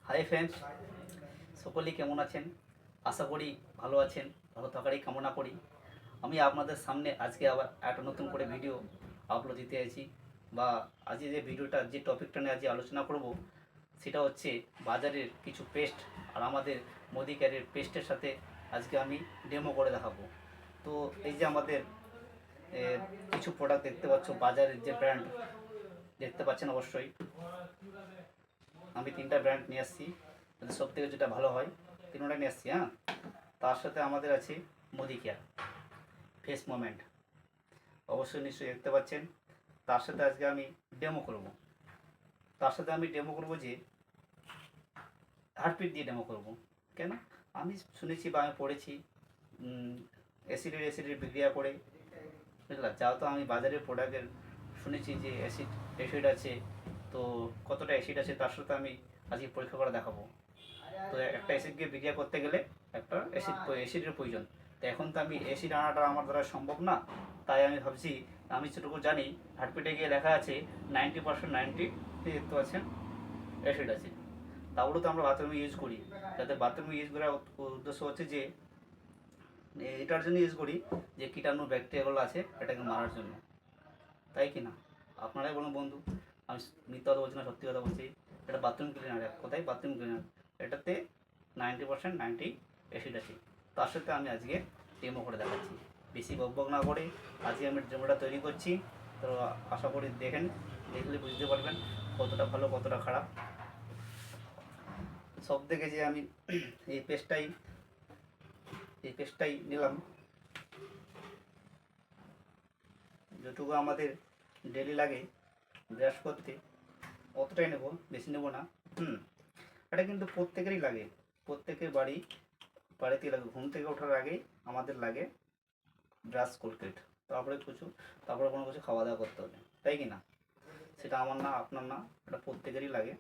Hi friends, সকলেই কেমন আছেন? আশা করি ভালো আছেন, ভালো থাকারই কামনা করি। আমি আপনাদের সামনে আজকে আবার একটা নতুন করে ভিডিও আপলোড দিতে আছি, বা আজকে যে ভিডিওটা যে টপিকটা নিয়ে আজকে আলোচনা করব সেটা হচ্ছে বাজারের কিছু পেস্ট আর আমাদের মোদি কেয়ারের পেস্টের সাথে আজকে আমি ডেমো করে দেখাবো। তো এই যে আমাদের কিছু প্রোডাক্ট দেখতে পাচ্ছ, বাজারের যে ব্র্যান্ড দেখতে পাচ্ছেন অবশ্যই, আমি তিনটা ব্র্যান্ড নিয়ে আসছি, সব থেকে যেটা ভালো হয় তিনটা নিয়ে আসছি। হ্যাঁ, তার সাথে আমাদের আছে মোদি কেয়ার ফেস মোমেন্ট, অবশ্যই নিশ্চয়ই দেখতে পাচ্ছেন। তার সাথে আজকে আমি ডেমো করব, যে হার্টপিট দিয়ে ডেমো করব। কেন? আমি শুনেছি বা আমি পড়েছি অ্যাসিডের বিক্রিয়া করে, বুঝলাম। যেহেতু আমি বাজারের প্রোডাক্টের শুনেছি যে অ্যাসিড আছে, তো কতটা অ্যাসিড আছে তার সাথে আমি আজকে পরীক্ষা করে দেখাবো। তো একটা অ্যাসিডকে বিক্রিয়া করতে গেলে একটা অ্যাসিডের প্রয়োজন। তো এখন তো আমি অ্যাসিড আনাটা আমার দ্বারা সম্ভব না, তাই আমি ভাবছি, আমি যেটুকু জানি হার্টপিটে গিয়ে লেখা আছে 90%, 90 দেখতে পাচ্ছেন অ্যাসিড আছে। তাহলে তো আমরা বাথরুমে ইউজ করি, যাতে বাথরুমে ইউজ করার উদ্দেশ্য হচ্ছে যে এটার জন্য ইউজ করি যে কীটাণু ব্যাকটেরিয়াগুলো আছে এটাকে মারার জন্য, তাই কি না? আপনারাই বলুন বন্ধু, আমি মিথ্যা কথা বলছি না, সত্যি কথা বলছি। এটা বাথরুম ক্লিনার, এক কথায় বাথরুম ক্লিনার। এটাতে 90%, 90 অ্যাসিড আছে। তার সাথে আমি আজকে ডেমো করে দেখাচ্ছি। বেশি বকবক না করে আজকে আমি ডেমোটা তৈরি করছি। তো আশা করি দেখলে বুঝতে পারবেন কতটা ভালো কতটা খারাপ। সব থেকে যে আমি এই পেস্টটাই নিলাম, যেটুকু আমাদের ডেলি লাগে ব্রাশ করতে, অতটাই নেব, বেশি নেব না। এটা কিন্তু প্রত্যেকেরই লাগে, প্রত্যেকের বাড়িতে লাগে। ঘুম থেকে ওঠার আগেই আমাদের লাগে ব্রাশ, কোলগেট, তারপরে কোনো কিছু খাওয়া দাওয়া করতে হবে, তাই কি না? সেটা আমার না, আপনার না, এটা প্রত্যেকেরই লাগে।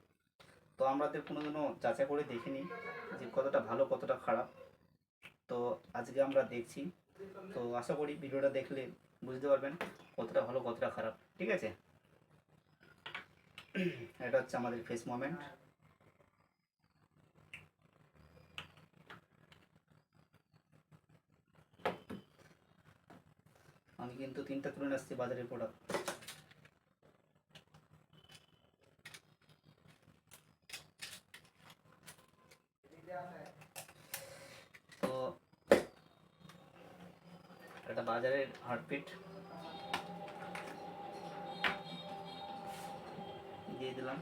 তো আমাদের কোনোদিনও যাচাই করে দেখিনি যে কতটা ভালো কতটা খারাপ। তো আজকে আমরা দেখছি। তো আশা করি ভিডিওটা দেখলে বুঝতে পারবেন কতটা ভালো কতটা খারাপ, ঠিক আছে? এটা হচ্ছে আমাদের ফেস মোমেন্ট। আমি কিন্তু তিনটা তুলে আসছি বাজারের প্রোডাক্ট। তো এটা বাজারের হার্টবিট দিয়ে দিলাম।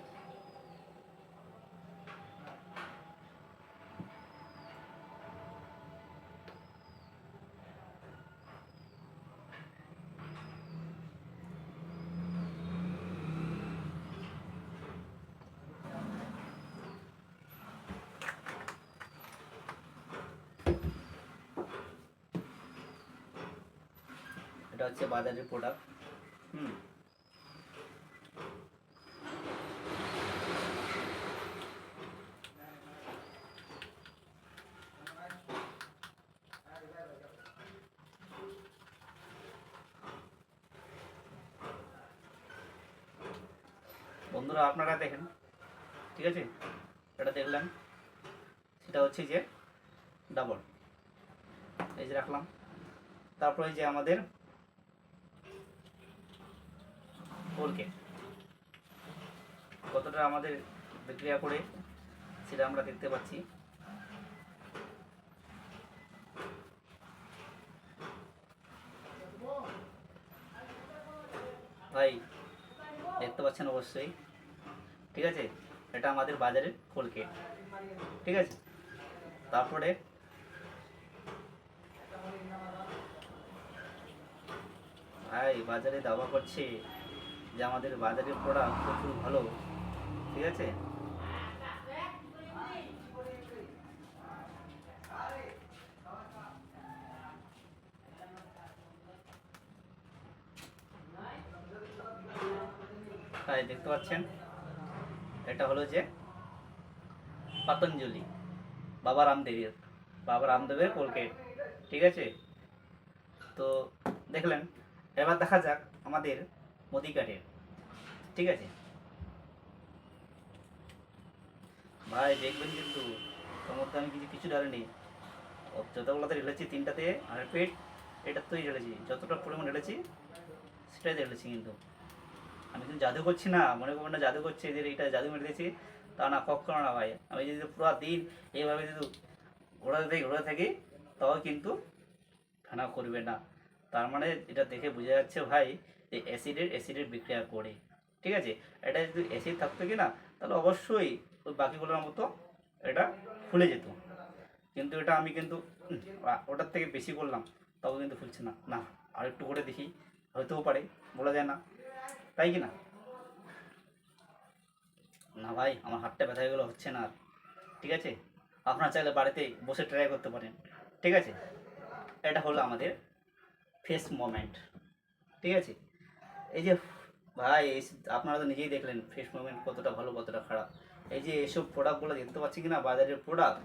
এটা হচ্ছে বাজারের প্রোডাক্ট। বন্ধুরা আপনারা দেখেন, ঠিক আছে? এটা দেখলেন, সেটা হচ্ছে যে ডাবল, এই যে রাখলাম। তারপরে যে আমাদের কোলগেট কতটা আমাদের বিক্রিয়া করে সেটা আমরা দেখতে পাচ্ছি। ভাই দেখতে পাচ্ছেন অবশ্যই, ঠিক আছে? এটা আমাদের বাজারের কোলগেট, ঠিক আছে? তারপরে ভাই বাজারে দাবা করছে যে আমাদের বাজারের প্রোডাক্ট প্রচুর ভালো, ঠিক আছে? তাই দেখতে পাচ্ছেন, এটা হলো যে পতঞ্জলি, বাবা রামদেবের কোলগেট, ঠিক আছে? তো দেখলেন, এবার দেখা যাক আমাদের মোদি কার্ডের, ঠিক আছে? ভাই দেখবেন কিন্তু তোর মধ্যে আমি কিছু কিছু ডালিনি, যতগুলোতে ঢেলেছি তিনটাতে আর পেট এটাতেই ঢেলেছি, যতটা পরিমাণ ঢেলেছি সেটাই ঢেলেছি। কিন্তু আমি কিন্তু জাদু করছি না, মনে করবেন না জাদু করছে যে এটা জাদু মেরে দিয়েছি, তা না, কখনো না ভাই। আমি যদি পুরো দিন এইভাবে যদি ঘোরাতে থাকি তাও কিন্তু ফেনা করবে না। তার মানে এটা দেখে বোঝা যাচ্ছে ভাই যে অ্যাসিডের বিক্রিয়া করে, ঠিক আছে। এটা যদি অ্যাসিড থাকতো কি না, তাহলে অবশ্যই ওই বাকিগুলোর মতো এটা ফুলে যেত। কিন্তু এটা আমি কিন্তু ওটার থেকে বেশি করলাম, তাও কিন্তু ফুলছে না। না, আর একটু করে দেখি, হয়তেও পারে, বলা যায় না, তাই কি না? না ভাই, আমার হাতটা ব্যথা এগুলো হচ্ছে না আর, ঠিক আছে। আপনারা চাইলে বাড়িতে বসে ট্রাই করতে পারেন, ঠিক আছে। এটা হলো আমাদের ফেস মোমেন্ট, ঠিক আছে। এই যে ভাই আপনারা তো নিজেই দেখলেন ফেস মুভমেন্ট কতটা ভালো কতটা খারাপ। এই যে এসব প্রোডাক্টগুলো দেখতে পাচ্ছি কি না, বাজারের প্রোডাক্ট,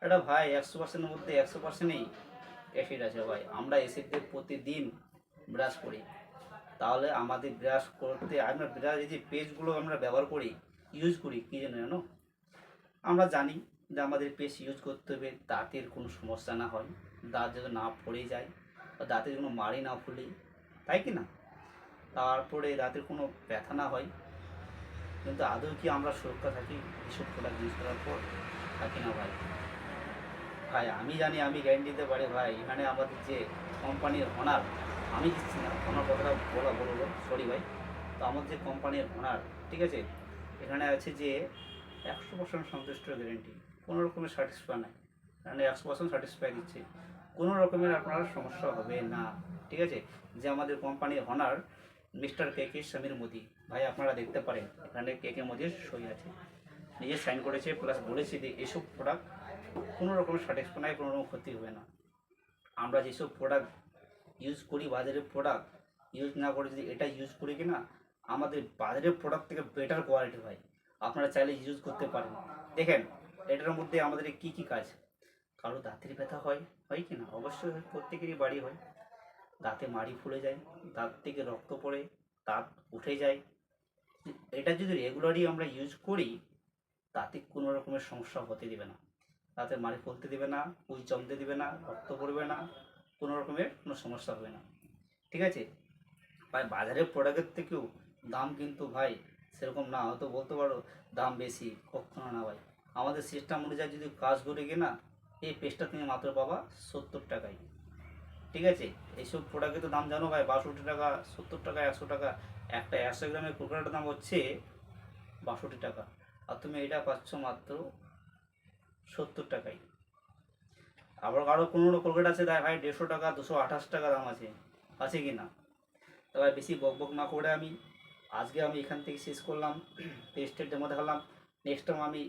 এটা ভাই 100%-এর মধ্যে 100%ই অ্যাসিড আছে ভাই। আমরা অ্যাসিড দিয়ে প্রতিদিন ব্রাশ করি, তাহলে আমাদের ব্রাশ করতে আমরা ব্রাশ এই যে পেস্টগুলো আমরা ব্যবহার করি, ইউজ করি কী জন্য জানো? আমরা জানি যে আমাদের পেস্ট ইউজ করতে হবে দাঁতের কোনো সমস্যা না হয়, দাঁত যেন না পড়ে যায়, বা দাঁতের কোনো মাড়ি না ফুলে, তাই কি না? তারপরে দাঁতের কোনো ব্যথা না হয়। কিন্তু আদৌ কি আমরা সুরক্ষা থাকি এসব প্রোডাক্ট ইউজ করার পর? থাকি না ভাই। ভাই আমি জানি, আমি গ্যারেন্টি দিতে পারি ভাই, এখানে আমাদের যে কোম্পানির ওনার, আমি দিচ্ছি না ওনার কথাটা বলবো, সরি ভাই। তো আমাদের যে কোম্পানির ওনার, ঠিক আছে, এখানে আছে যে 100% সন্তুষ্ট গ্যারেন্টি, কোনো রকমের স্যাটিসফাই নাই, এখানে 100% স্যাটিসফাই দিচ্ছে, কোনো রকমের আপনার সমস্যা হবে না, ঠিক আছে। যে আমাদের কোম্পানির ওনার মিস্টার কে কে সমীর মোদি ভাই, আপনারা দেখতে পারেন এখানে কে কে মোদির সই আছে, নিজে সাইন করেছে, প্লাস বলেছে যে এসব প্রোডাক্ট কোনো রকমের স্যাটিসফাই নাই, কোনো রকম ক্ষতি হবে না। আমরা যেসব প্রোডাক্ট ইউজ করি, বাজারের প্রোডাক্ট ইউজ না করে যদি এটা ইউজ করি কি না, আমাদের বাজারের প্রোডাক্ট থেকে বেটার কোয়ালিটি হয়। আপনারা চাইলে ইউজ করতে পারেন। দেখেন এটার মধ্যে আমাদের কি কি কাজ, কারো দাঁতের ব্যথা হয়, হয় কি না? অবশ্যই হয়, প্রত্যেকেরই বাড়ি হয়। দাঁতে মাড়ি ফুলে যায়, দাঁত থেকে রক্ত পড়ে, দাঁত উঠে যায়, এটা যদি রেগুলারই আমরা ইউজ করি, তাতে কোনো রকমের সমস্যা হতে দেবে না, তাতে মাড়ি ফুলতে দেবে না, কুঁচ জমতে দেবে না, রক্ত পড়বে না, কোনো রকমের কোনো সমস্যা হবে না, ঠিক আছে। ভাই বাজারের প্রোডাক্টের থেকেও দাম কিন্তু ভাই সেরকম না, হয়তো বলতে পারো দাম বেশি, কখনো না ভাই। আমাদের সিস্টেম অনুযায়ী যদি কাজ করে কিনা, এই পেস্টটা তুমি মাত্র পাবা 70 টাকায়, ঠিক আছে। এইসব প্রোডাক্টের তো দাম জানো ভাই, 62 টাকা, 70 টাকা, 100 টাকা। একটা 100 গ্রামের কোকারের দাম হচ্ছে 62 টাকা, আর তুমি এটা পাচ্ছ মাত্র 70 টাকায়। আবার আরও কোনো কোলগেট আছে দেখ ভাই 150 টাকা, 228 টাকা দাম আছে, আছে কি না? তো ভাই বেশি বক বক না করে আমি আজকে আমি এখান থেকে শেষ করলাম, পেস্টের ডেমো দেখালাম। নেক্সট টাইম আমি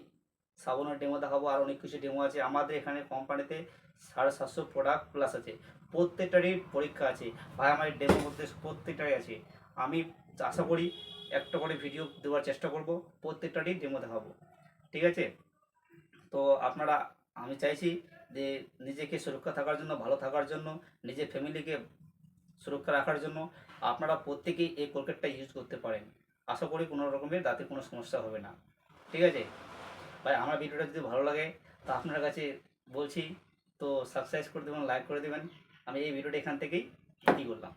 সাবানের ডেমো দেখাবো, আর অনেক কিছু ডেমো আছে আমাদের এখানে কোম্পানিতে। 750 প্রোডাক্ট প্লাস আছে, প্রত্যেকটারই পরীক্ষা আছে ভাই, আমার ডেমোর মধ্যে প্রত্যেকটারই আছে। আমি আশা করি একটা করে ভিডিও দেওয়ার চেষ্টা করব, প্রত্যেকটারই ডেমো দেখাবো, ঠিক আছে। তো আপনারা, আমি চাইছি যে নিজেকে সুরক্ষা থাকার জন্য, ভালো থাকার জন্য, নিজের ফ্যামিলিকে সুরক্ষা রাখার জন্য আপনারা প্রত্যেকেই এই কোলগেটটা ইউজ করতে পারেন। আশা করি কোনো রকমের দাঁতে কোনো সমস্যা হবে না, ঠিক আছে। ভাই আমার ভিডিওটা যদি ভালো লাগে তা আপনার কাছে বলছি, তো সাবস্ক্রাইব করে দেবেন, লাইক করে দেবেন। আমি এই ভিডিওটা এখান থেকেই করলাম।